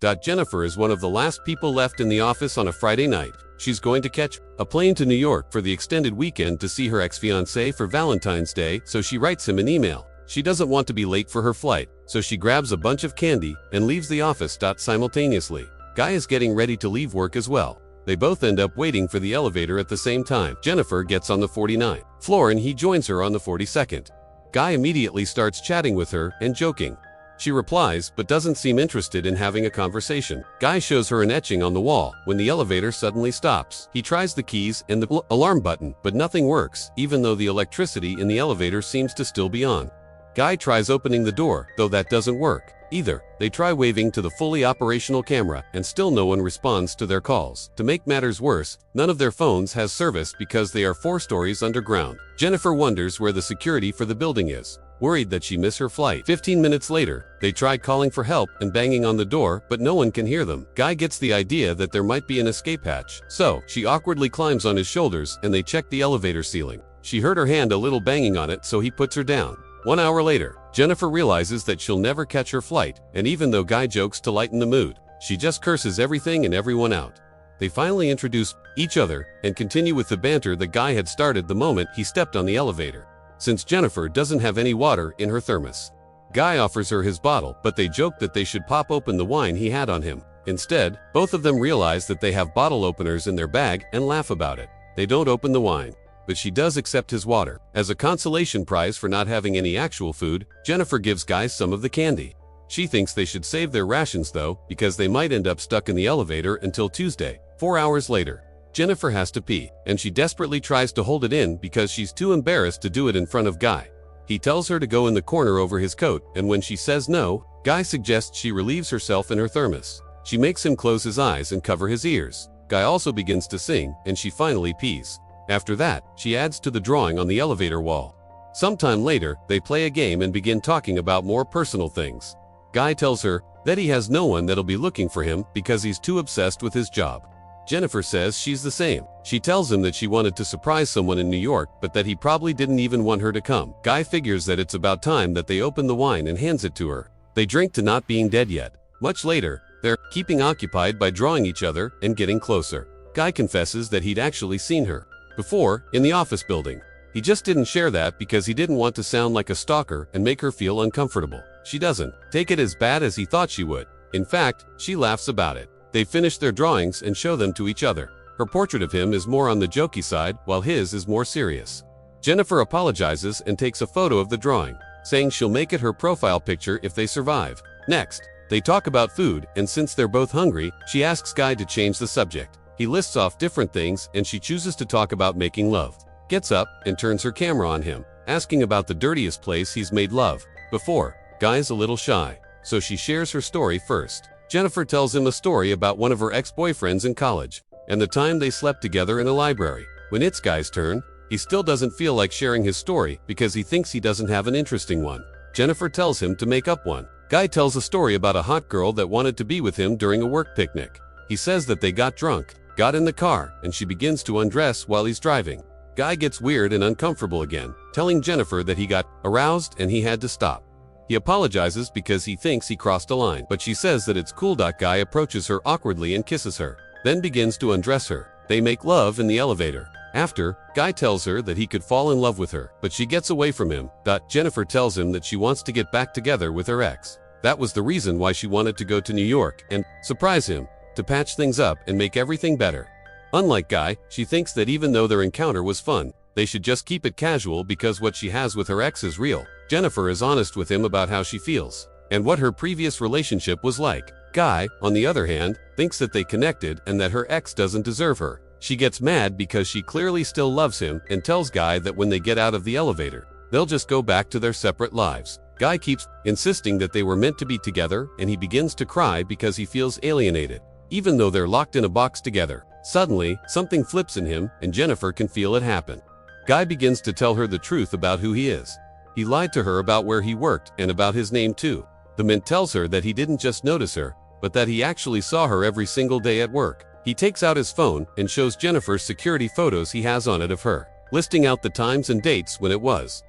Jennifer is one of the last people left in the office on a Friday night. She's going to catch a plane to New York for the extended weekend to see her ex-fiancé for Valentine's Day, so she writes him an email. She doesn't want to be late for her flight, so she grabs a bunch of candy and leaves the office. Simultaneously, Guy is getting ready to leave work as well. They both end up waiting for the elevator at the same time. Jennifer gets on the 49th floor and he joins her on the 42nd. Guy immediately starts chatting with her and joking. She replies but doesn't seem interested in having a conversation. Guy shows her an etching on the wall when the elevator suddenly stops. He tries the keys and the alarm button, but nothing works, even though the electricity in the elevator seems to still be on. Guy tries opening the door, though that doesn't work either. They try waving to the fully operational camera, and still no one responds to their calls. To make matters worse, none of their phones has service because they are 4 stories underground. Jennifer wonders where the security for the building is, worried that she missed her flight. 15 minutes later, they try calling for help and banging on the door, but no one can hear them. Guy gets the idea that there might be an escape hatch, so she awkwardly climbs on his shoulders and they check the elevator ceiling. She heard her hand a little banging on it, so he puts her down. 1 hour later, Jennifer realizes that she'll never catch her flight, and even though Guy jokes to lighten the mood, she just curses everything and everyone out. They finally introduce each other and continue with the banter that Guy had started the moment he stepped on the elevator. Since Jennifer doesn't have any water in her thermos, Guy offers her his bottle, but they joke that they should pop open the wine he had on him. Instead, both of them realize that they have bottle openers in their bag and laugh about it. They don't open the wine, but she does accept his water. As a consolation prize for not having any actual food, Jennifer gives Guy some of the candy. She thinks they should save their rations though, because they might end up stuck in the elevator until Tuesday. 4 hours later, Jennifer has to pee, and she desperately tries to hold it in because she's too embarrassed to do it in front of Guy. He tells her to go in the corner over his coat, and when she says no, Guy suggests she relieves herself in her thermos. She makes him close his eyes and cover his ears. Guy also begins to sing, and she finally pees. After that, she adds to the drawing on the elevator wall. Sometime later, they play a game and begin talking about more personal things. Guy tells her that he has no one that'll be looking for him because he's too obsessed with his job. Jennifer says she's the same. She tells him that she wanted to surprise someone in New York, but that he probably didn't even want her to come. Guy figures that it's about time that they open the wine and hands it to her. They drink to not being dead yet. Much later, they're keeping occupied by drawing each other and getting closer. Guy confesses that he'd actually seen her before in the office building. He just didn't share that because he didn't want to sound like a stalker and make her feel uncomfortable. She doesn't take it as bad as he thought she would. In fact, she laughs about it. They finish their drawings and show them to each other. Her portrait of him is more on the jokey side, while his is more serious. Jennifer apologizes and takes a photo of the drawing, saying she'll make it her profile picture if they survive. Next, they talk about food, and since they're both hungry, she asks Guy to change the subject. He lists off different things, and she chooses to talk about making love. Gets up and turns her camera on him, asking about the dirtiest place he's made love before. Guy's a little shy, so she shares her story first. Jennifer tells him a story about one of her ex-boyfriends in college, and the time they slept together in a library. When it's Guy's turn, he still doesn't feel like sharing his story because he thinks he doesn't have an interesting one. Jennifer tells him to make up one. Guy tells a story about a hot girl that wanted to be with him during a work picnic. He says that they got drunk, got in the car, and she begins to undress while he's driving. Guy gets weird and uncomfortable again, telling Jennifer that he got aroused and he had to stop. He apologizes because he thinks he crossed a line, but she says that it's cool. Guy approaches her awkwardly and kisses her, then begins to undress her. They make love in the elevator. After, Guy tells her that he could fall in love with her, but she gets away from him. Jennifer tells him that she wants to get back together with her ex. That was the reason why she wanted to go to New York and surprise him, to patch things up and make everything better. Unlike Guy, she thinks that even though their encounter was fun, they should just keep it casual because what she has with her ex is real. Jennifer is honest with him about how she feels and what her previous relationship was like. Guy, on the other hand, thinks that they connected and that her ex doesn't deserve her. She gets mad because she clearly still loves him and tells Guy that when they get out of the elevator, they'll just go back to their separate lives. Guy keeps insisting that they were meant to be together, and he begins to cry because he feels alienated, even though they're locked in a box together. Suddenly, something flips in him, and Jennifer can feel it happen. Guy begins to tell her the truth about who he is. He lied to her about where he worked and about his name too. The mint tells her that he didn't just notice her, but that he actually saw her every single day at work. He takes out his phone and shows Jennifer security photos he has on it of her, listing out the times and dates when it was.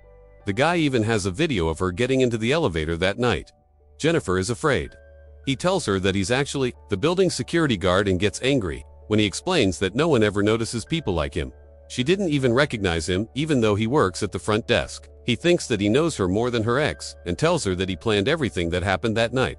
The guy even has a video of her getting into the elevator that night. Jennifer is afraid. He tells her that he's actually the building's security guard and gets angry when he explains that no one ever notices people like him. She didn't even recognize him, even though he works at the front desk. He thinks that he knows her more than her ex and tells her that he planned everything that happened that night.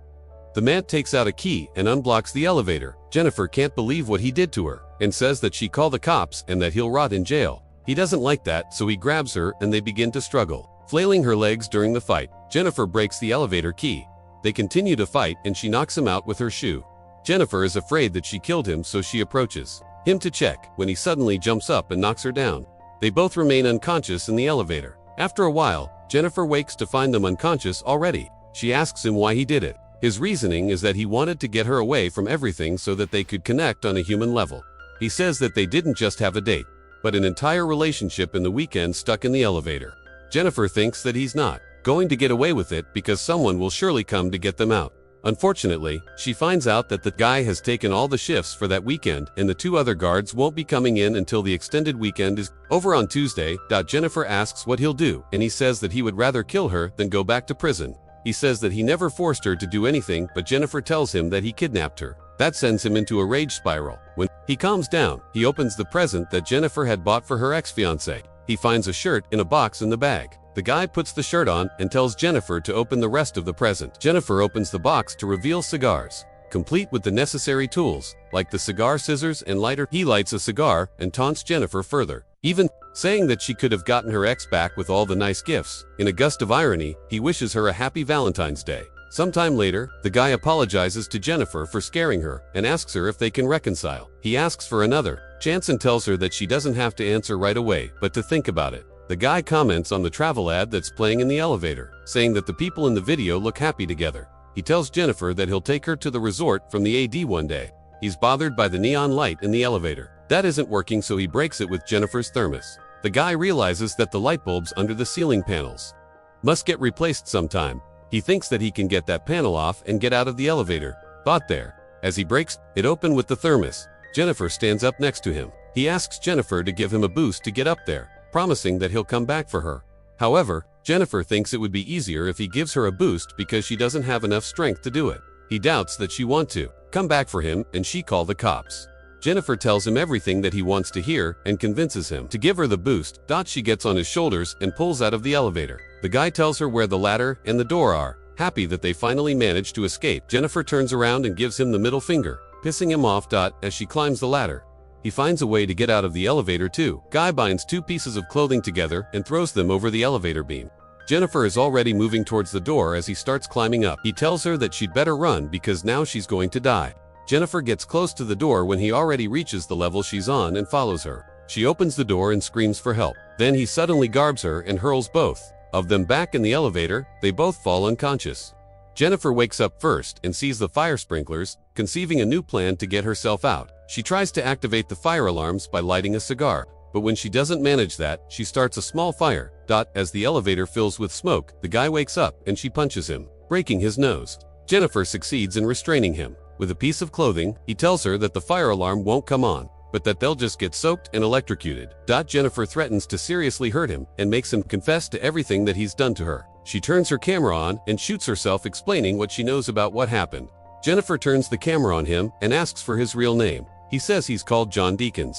The man takes out a key and unblocks the elevator. Jennifer can't believe what he did to her and says that she call the cops and that he'll rot in jail. He doesn't like that, so he grabs her and they begin to struggle, flailing her legs during the fight. Jennifer breaks the elevator key. They continue to fight and she knocks him out with her shoe. Jennifer is afraid that she killed him, so she approaches him to check when he suddenly jumps up and knocks her down. They both remain unconscious in the elevator. After a while, Jennifer wakes to find them unconscious already. She asks him why he did it. His reasoning is that he wanted to get her away from everything so that they could connect on a human level. He says that they didn't just have a date, but an entire relationship in the weekend stuck in the elevator. Jennifer thinks that he's not going to get away with it because someone will surely come to get them out. Unfortunately, she finds out that the guy has taken all the shifts for that weekend and the 2 other guards won't be coming in until the extended weekend is over on Tuesday. Jennifer asks what he'll do, and he says that he would rather kill her than go back to prison. He says that he never forced her to do anything, but Jennifer tells him that he kidnapped her. That sends him into a rage spiral. When he calms down, he opens the present that Jennifer had bought for her ex-fiancé. He finds a shirt in a box in the bag. The guy puts the shirt on and tells Jennifer to open the rest of the present. Jennifer opens the box to reveal cigars, complete with the necessary tools, like the cigar scissors and lighter. He lights a cigar and taunts Jennifer further, even saying that she could have gotten her ex back with all the nice gifts. In a gust of irony, he wishes her a happy Valentine's Day. Sometime later, the guy apologizes to Jennifer for scaring her and asks her if they can reconcile. He asks for another chance and tells her that she doesn't have to answer right away, but to think about it. The guy comments on the travel ad that's playing in the elevator, saying that the people in the video look happy together. He tells Jennifer that he'll take her to the resort from the AD one day. He's bothered by the neon light in the elevator. That isn't working, so he breaks it with Jennifer's thermos. The guy realizes that the light bulbs under the ceiling panels must get replaced sometime. He thinks that he can get that panel off and get out of the elevator. Thought there. As he breaks it open with the thermos, Jennifer stands up next to him. He asks Jennifer to give him a boost to get up there, promising that he'll come back for her. However, Jennifer thinks it would be easier if he gives her a boost because she doesn't have enough strength to do it. He doubts that she wants to come back for him and she calls the cops. Jennifer tells him everything that he wants to hear and convinces him to give her the boost. She gets on his shoulders and pulls out of the elevator. The guy tells her where the ladder and the door are, happy that they finally managed to escape. Jennifer turns around and gives him the middle finger, pissing him off. As she climbs the ladder, he finds a way to get out of the elevator too. Guy binds 2 pieces of clothing together and throws them over the elevator beam. Jennifer is already moving towards the door as he starts climbing up. He tells her that she'd better run because now she's going to die. Jennifer gets close to the door when he already reaches the level she's on and follows her. She opens the door and screams for help. Then he suddenly garbs her and hurls both of them back in the elevator. They both fall unconscious. Jennifer wakes up first and sees the fire sprinklers, conceiving a new plan to get herself out. She tries to activate the fire alarms by lighting a cigar, but when she doesn't manage that, she starts a small fire. As the elevator fills with smoke, the guy wakes up and she punches him, breaking his nose. Jennifer succeeds in restraining him. With a piece of clothing, he tells her that the fire alarm won't come on, but that they'll just get soaked and electrocuted. Jennifer threatens to seriously hurt him and makes him confess to everything that he's done to her. She turns her camera on and shoots herself explaining what she knows about what happened. Jennifer turns the camera on him and asks for his real name. He says he's called John Deakins.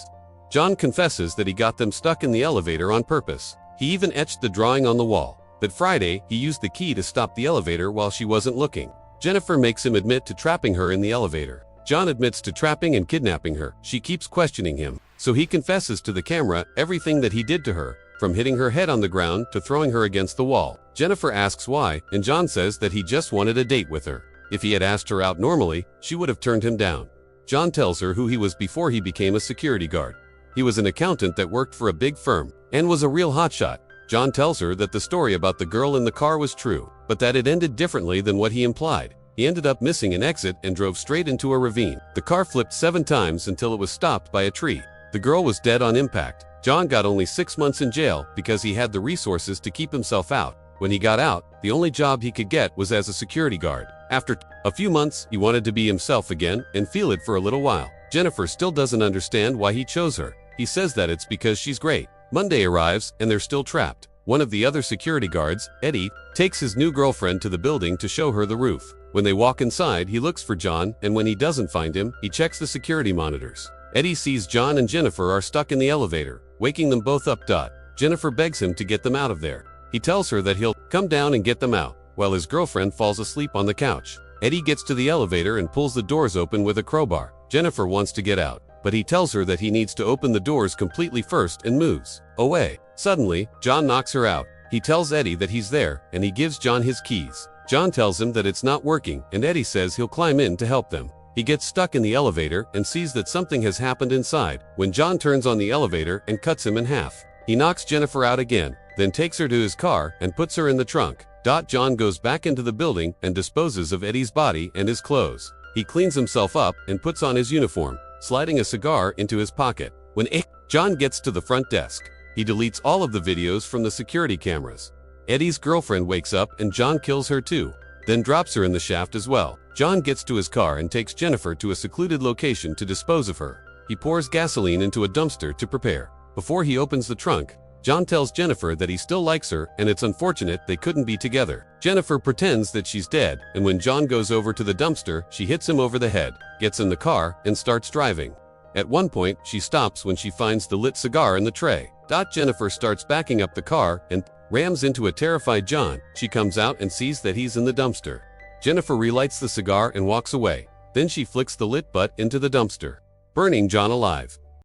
John confesses that he got them stuck in the elevator on purpose. He even etched the drawing on the wall. That Friday, he used the key to stop the elevator while she wasn't looking. Jennifer makes him admit to trapping her in the elevator. John admits to trapping and kidnapping her. She keeps questioning him, so he confesses to the camera everything that he did to her, from hitting her head on the ground to throwing her against the wall. Jennifer asks why, and John says that he just wanted a date with her. If he had asked her out normally, she would have turned him down. John tells her who he was before he became a security guard. He was an accountant that worked for a big firm and was a real hotshot. John tells her that the story about the girl in the car was true, but that it ended differently than what he implied. He ended up missing an exit and drove straight into a ravine. The car flipped 7 times until it was stopped by a tree. The girl was dead on impact. John got only 6 months in jail because he had the resources to keep himself out. When he got out, the only job he could get was as a security guard. After a few months, he wanted to be himself again and feel it for a little while. Jennifer still doesn't understand why he chose her. He says that it's because she's great. Monday arrives and they're still trapped. One of the other security guards, Eddie, takes his new girlfriend to the building to show her the roof. When they walk inside, he looks for John, and when he doesn't find him, he checks the security monitors. Eddie sees John and Jennifer are stuck in the elevator, waking them both up. Jennifer begs him to get them out of there. He tells her that he'll come down and get them out, while his girlfriend falls asleep on the couch. Eddie gets to the elevator and pulls the doors open with a crowbar. Jennifer wants to get out, but he tells her that he needs to open the doors completely first and moves away. Suddenly, John knocks her out. He tells Eddie that he's there, and he gives John his keys. John tells him that it's not working, and Eddie says he'll climb in to help them. He gets stuck in the elevator and sees that something has happened inside when John turns on the elevator and cuts him in half. He knocks Jennifer out again, then takes her to his car and puts her in the trunk. John goes back into the building and disposes of Eddie's body and his clothes. He cleans himself up and puts on his uniform, sliding a cigar into his pocket. When John gets to the front desk, he deletes all of the videos from the security cameras. Eddie's girlfriend wakes up and John kills her too, then drops her in the shaft as well. John gets to his car and takes Jennifer to a secluded location to dispose of her. He pours gasoline into a dumpster to prepare. Before he opens the trunk, John tells Jennifer that he still likes her and it's unfortunate they couldn't be together. Jennifer pretends that she's dead, and when John goes over to the dumpster, she hits him over the head, gets in the car, and starts driving. At one point, she stops when she finds the lit cigar in the tray. Jennifer starts backing up the car and rams into a terrified John. She comes out and sees that he's in the dumpster. Jennifer relights the cigar and walks away. Then she flicks the lit butt into the dumpster, burning John alive.